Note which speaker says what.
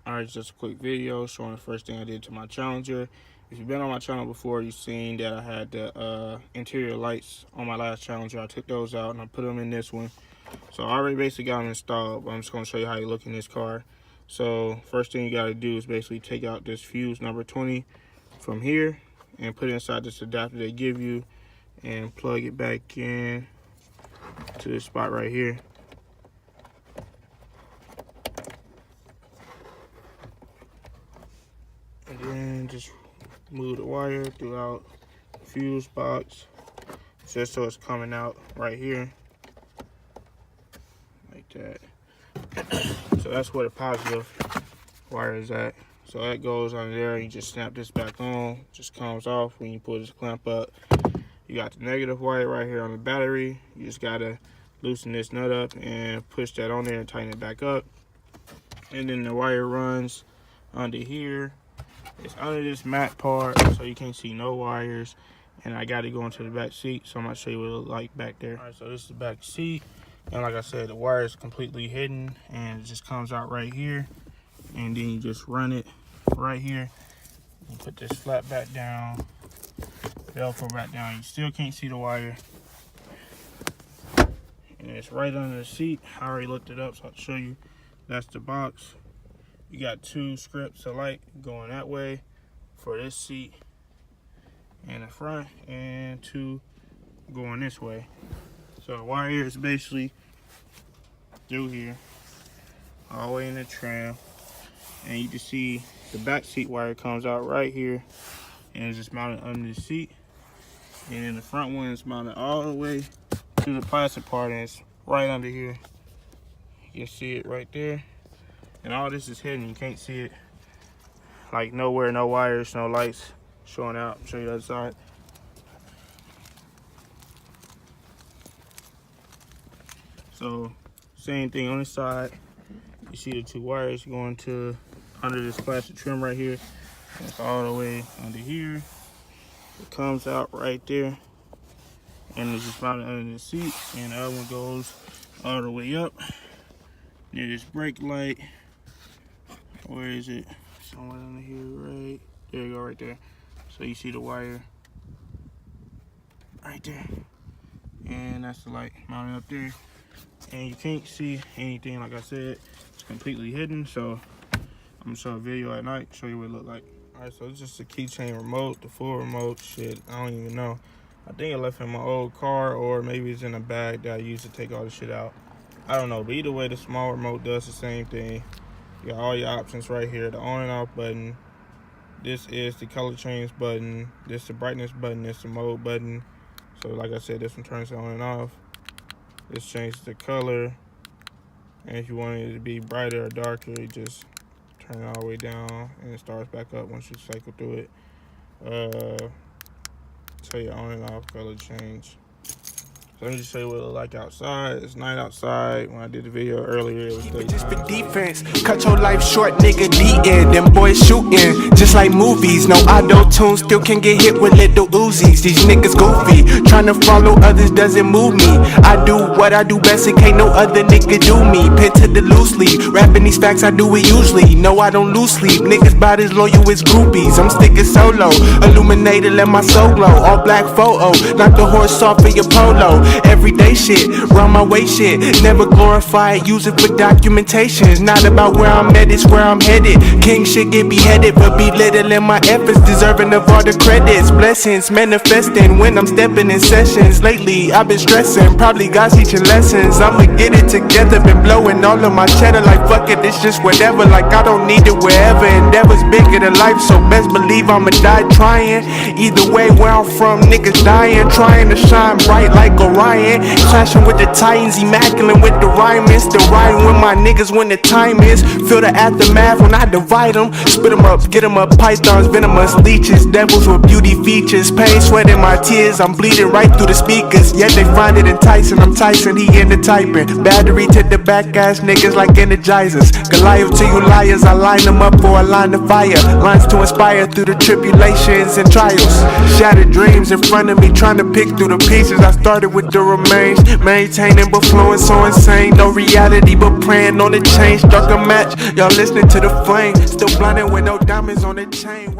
Speaker 1: Alright, just a quick video showing the first thing I did to my Challenger. If you've been on my channel before, you've seen that I had the interior lights on my last Challenger. I took those out and I put them in this one. So I already basically got them installed, but I'm just going to show you how you look in this car. So first thing you got to do is basically take out this fuse number 20 from here and put it inside this adapter they give you and plug it back in to this spot right here. And then just move the wire throughout the fuse box just so it's coming out right here like that. So that's where the positive wire is at. So that goes on there. You just snap this back on, just comes off when you pull this clamp up. You got the negative wire right here on the battery. You just gotta loosen this nut up and push that on there and tighten it back up. And then the wire runs under here. It's under this mat part, so you can't see no wires. And I got to go into the back seat, so I'm going to show you what it looks like back there. All right, so this is the back seat. And like I said, the wire is completely hidden, and it just comes out right here. And then you just run it right here. You put this flat back down, Velcro back down. You still can't see the wire. And it's right under the seat. I already looked it up, so I'll show you. That's the box. You got two strips of light going that way for this seat in the front, and two going this way. So the wire is basically through here, all the way in the trim, and you can see the back seat wire comes out right here, and it's just mounted under the seat. And then the front one is mounted all the way to the plastic part, and it's right under here. You can see it right there. And all this is hidden, you can't see it. Like nowhere, no wires, no lights showing out. I'll show you the other side. So, same thing on this side. You see the two wires going to under this plastic trim right here. And it's all the way under here. It comes out right there. And it's just mounted under the seat. And the other one goes all the way up near this brake light. Where is it? Somewhere under here, right there. You go, right there. So you see the wire right there, and that's the light mounted up there. And you can't see anything, like I said, it's completely hidden. So I'm gonna show a video at night, show you what it look like. All right, so it's just a keychain remote, the full remote. Shit, I don't even know. I think I left it in my old car, or maybe it's in a bag that I used to take all the shit out. I don't know, but either way, the small remote does the same thing. You got all your options right here. The on and off button. This is the color change button. This is the brightness button. This is the mode button. So like I said, this one turns it on and off. This changes the color. And if you want it to be brighter or darker, you just turn it all the way down and it starts back up once you cycle through it. So your on and off color change. So let me just show you what it look like outside. It's night outside. When I did the video earlier, it was daytime.
Speaker 2: Just for defense, cut your life short, nigga. The end. Them boys shooting just like movies. No auto-tune, still can get hit with little Uzis. These niggas goofy, trying to follow others doesn't move me. I do what I do best, and can't no other nigga do me. Pen to the loose leaf, rapping these facts, I do it usually. No, I don't lose sleep. Niggas bout as loyal as groupies. I'm sticking solo, illuminated, let my soul glow. All black photo, knock the horse off of your polo. Everyday shit, round my way shit. Never glorify it, use it for documentation. It's not about where I'm at, it's where I'm headed. King shit get beheaded, but belittling my efforts, deserving of all the credits. Blessings manifesting when I'm stepping in sessions. Lately I've been stressing, probably God's teaching lessons. I'ma get it together, been blowing all of my cheddar like fuck it, it's just whatever. Like I don't need it wherever. Endeavor's bigger than life, so best believe I'ma die trying. Either way, where I'm from, niggas dying, trying to shine bright like Orion. Clashing with the Titans, immaculate with the rhyme. Still riding with my niggas when the time is. Feel the aftermath when I divide them. Spit them up, get them up. Pythons, venomous leeches, devils with beauty features. Pain, sweat in my tears, I'm bleeding right through the speakers. Yet they find it enticing, I'm Tyson, he into typing. Battery to the back, ass trash niggas like energizers. Goliath to you liars, I line them up for a line of fire. Lines to inspire through the tribulations and trials. Shattered dreams in front of me, trying to pick through the pieces. I started with the remains, maintaining but flowing so insane. No reality but praying on the chain. Struck a match, y'all listening to the flame. Still blinded with no diamonds on the chain.